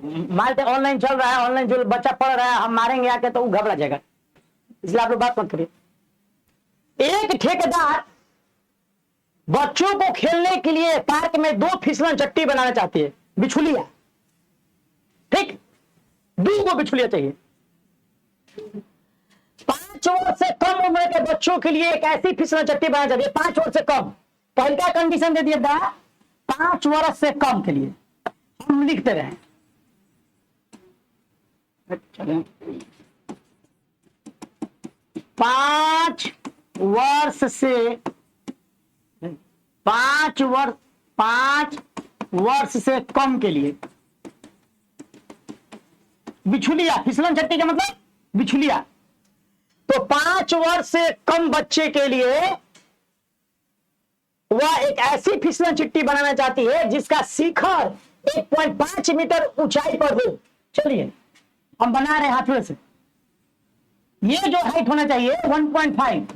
मानते ऑनलाइन चल रहा है, ऑनलाइन जो बच्चा पढ़ रहा है हम मारेंगे आके तो वो घबरा जाएगा, इसलिए आप लोग बात मत करिए। एक ठेकेदार बच्चों को खेलने के लिए पार्क में 2 फिसलन चट्टी बनाना चाहती है, बिछुलिया, ठीक, 2 को बिछुलिया चाहिए। 5 वर्ष से कम उम्र के बच्चों के लिए एक ऐसी फिसलन चट्टी बनाना चाहती है, 5 वर्ष से कम। पहला कंडीशन दे दिया था 5 वर्ष से कम के लिए, हम लिखते रहे। 5 वर्ष से 5 वर्ष से कम के लिए बिछुलिया, फिसलन चट्टी का मतलब बिछुलिया। तो 5 वर्ष से कम बच्चे के लिए वह एक ऐसी फिसलन चट्टी बनाना चाहती है जिसका शिखर 1.5 मीटर ऊंचाई पर हो। चलिए हम बना रहे हैं हाथों से, ये जो हाइट होना चाहिए 1.5,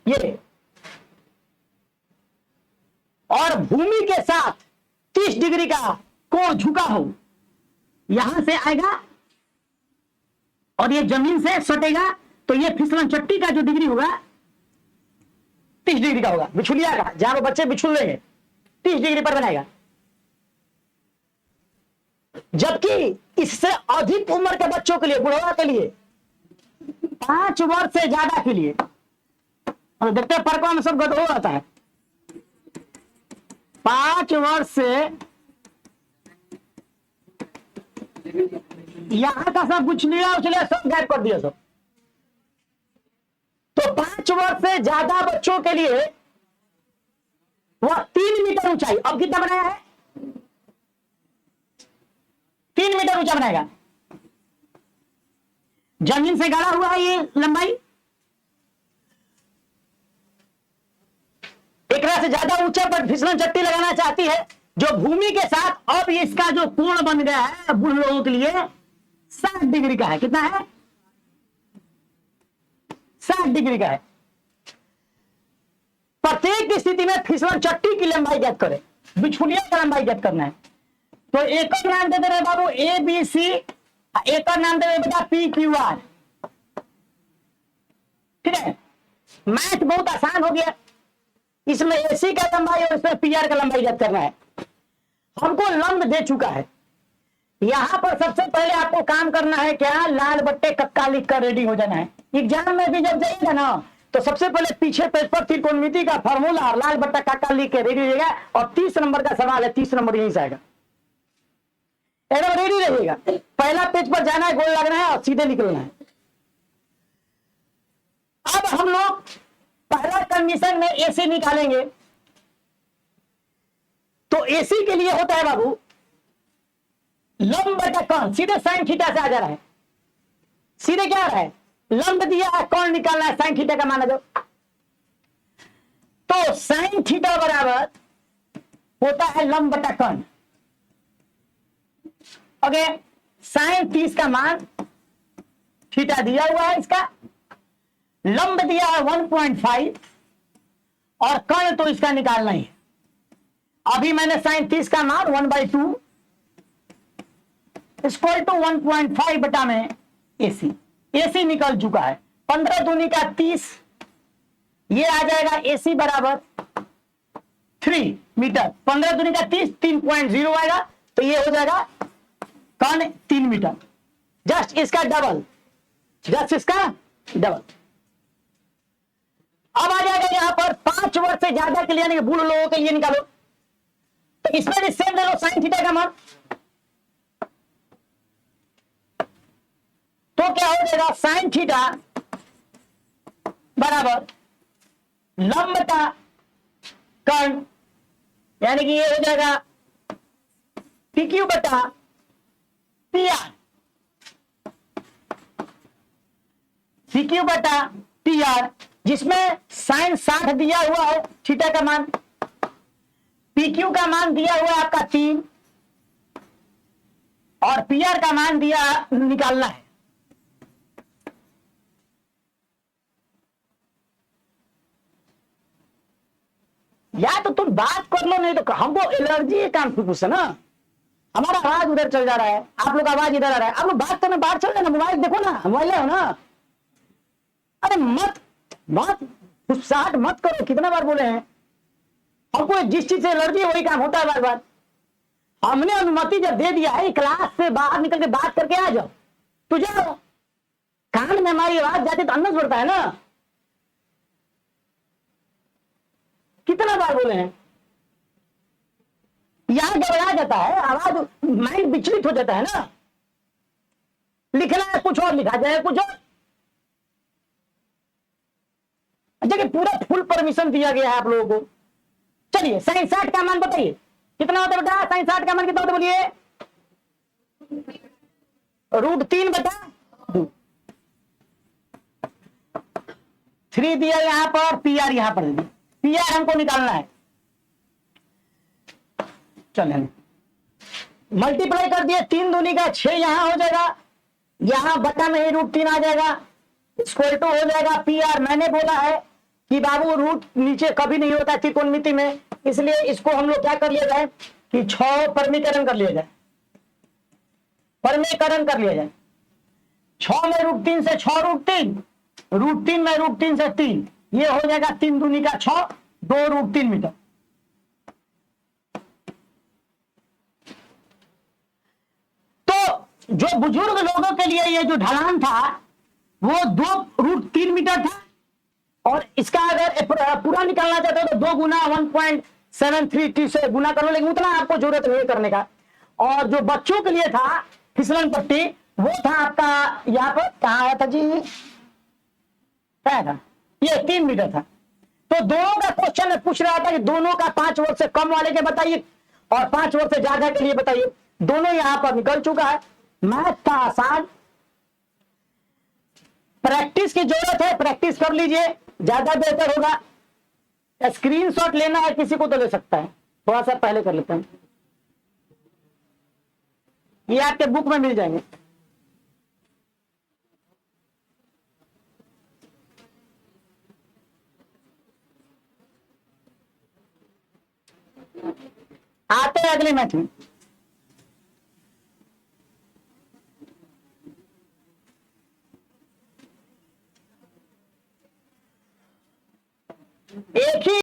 ये, और भूमि के साथ 30 डिग्री का कोण झुका हो, यहां से आएगा और ये जमीन से सटेगा, तो ये फिसलन चट्टी का जो डिग्री होगा 30 डिग्री का होगा, बिछुलिया का, जहां वो बच्चे बिछुल लेंगे 30 डिग्री पर बनाएगा। जबकि इससे अधिक उम्र के बच्चों के लिए, बुढ़वा के लिए, 5 वर्ष से ज्यादा के लिए, और देखते हैं पर्कों में सब गड़बड़ आता है, 5 वर्ष से यहां का सब कुछ लिया उछलिया सब गायब कर दिया सब। तो 5 वर्ष से ज्यादा बच्चों के लिए वह 3 मीटर ऊंचाई, अब कितना बनाया है 3 मीटर ऊंचा बनाएगा, जमीन से गाड़ा हुआ है ये लंबाई, एक से ज्यादा ऊंचा पर फिसलन चट्टी लगाना चाहती है जो भूमि के साथ, अब इसका जो कोण बन गया है बुढ़ लोगों के लिए 60 डिग्री का है। कितना है 60 डिग्री का है। प्रत्येक स्थिति में फिसलन चट्टी की लंबाई ज्ञात करें, बिछुलिया का लंबाई ज्ञात करना है। तो एक और नाम दे दे रहे बाबू ए बी सी, एक और नाम दे रहे बेटा पी क्यू आर। ठीक है, मैथ बहुत आसान हो गया। इसमें एसी का लंबाई और इसमें पीआर का लंबाई ज्ञात करना है। हमको लंब दे चुका है, यहां पर सबसे पहले आपको काम करना है क्या, लाल बट्टे कक्का लिख कर रेडी हो जाना है। एग्जाम में भी जब जाइएगा ना तो सबसे पहले पीछे पेज पर त्रिकोणमिति का फॉर्मूला और लाल बट्टा कक्का लिख के रेडी रहिएगा, और 30 नंबर का सवाल है, 30 नंबर यहीं से आएगा, एकदम रेडी रहिएगा। पहला पेज पर जाना है, गोल लगना है और सीधे निकलना है। अब हम लोग पहला कंडीशन में एसी निकालेंगे। तो एसी के लिए होता है बाबू लंब बटा कोण, सीधे साइन थीटा से आ जा रहा है, सीधे क्या आ रहा है, लंब दिया है, कोण निकालना है, साइन थीटा का मान दो। तो साइन थीटा बराबर होता है लंब बटा कोण। ओके, साइन 30 का मान थीटा दिया हुआ है, इसका लंब दिया है 1.5 और कोण तो इसका निकालना ही है। अभी मैंने साइन 30 का मान 1/2 इक्वल टू 1.5 बटा में एसी, एसी निकल चुका है। 15 दूनी का 30, ये आ जाएगा एसी बराबर 3 मीटर। 15 दूनी का 30, 3.0 आएगा, तो ये हो जाएगा कोण 3 मीटर, जस्ट इसका डबल, जस्ट इसका डबल। अब आ जाएगा यहां पर 5 वर्ष से ज्यादा के लिए, यानी बूढ़े लोगों के लिए निकालो, तो इसमें भी सेम ले लो साइन थीटा का मान। तो क्या हो जाएगा, साइन थीटा बराबर लंब का कोण, यानी कि ये हो जाएगा पी क्यू बटा पी आर, पी क्यू बटा पी आर, जिसमें साइन 60 दिया हुआ है, थीटा का मान, पी क्यू का मान दिया हुआ है आपका 3 और पी आर का मान दिया निकालना है। या तो तुम बात कर लो, नहीं तो हमको एलर्जी है कॉन्फ्यूज है ना, हमारा आवाज उधर चल जा रहा है, आप लोग आवाज इधर आ रहा है, आप लोग बात करना बाहर चल जाना, मोबाइल देखो ना, मोबाइल है ना। अरे मत बात उत्साह मत करो, कितना बार बोले हैं हमको जिस चीज से एलर्जी है वही काम होता है बार बार। हमने अनुमति जब दे दिया है क्लास से बाहर निकल के बात करके आ जाओ, तो जाओ। कान में हमारी आवाज जाती तो अन्नस बढ़ता है ना। कितना बार बोले हैं, यहां घबरा जाता है, आवाज माइंड विचलित हो जाता है ना। लिखना है कुछ और लिखा जाए कुछ और। देखिए पूरा फुल परमिशन दिया गया है आप लोगों को। चलिए साइन 60 का मान बताइए कितना होता है बेटा, साइन 60 का मान कितना होता है बोलिए, √3/2। 3 दिया यहां पर, PR यहां पर दे, PR हमको निकालना है। चलिए मल्टीप्लाई कर दिए, 3 दूनी का 6 यहां हो जाएगा, यहां बटा में ही √3 आ जाएगा, इक्वल टू हो जाएगा PR। मैंने बोला है कि बाबू रूट नीचे कभी नहीं होता त्रिकोणमिति में, इसलिए इसको हम लोग क्या कर लिया जाए कि 6 परमीकरण कर लिया जाए, परमीकरण कर लिया जाए। 6 में √3 से 6 √3, √3 में √3 से 3, ये हो जाएगा 3 दूनी का 6, 2 √3 मीटर। तो जो बुजुर्ग लोगों के लिए ये जो ढलान था वो 2 √3 मीटर था, और इसका अगर पूरा निकालना चाहते हो तो 2 गुना 1.73T से गुना कर लो, लेकिन उतना आपको जरूरत नहीं करने का। और जो बच्चों के लिए था फिसलन पट्टी, वो था आपका यहाँ पर, कहाँ आया था जी, क्या था, ये 3 मीटर था। तो दोनों का क्वेश्चन पूछ रहा था कि दोनों का 5 वर्ष से कम वाले के बताइए और 5 वर्ष से ज्यादा के लिए बताइए। दोनों यहां पर निकल चुका है। मैथ था आसान, प्रैक्टिस की जरूरत है, प्रैक्टिस कर लीजिए ज्यादा बेहतर होगा। स्क्रीनशॉट लेना है किसी को तो ले सकता है, थोड़ा सा पहले कर लेते हैं, ये आपके बुक में मिल जाएंगे। आते हैं अगले मैथ में। एक ही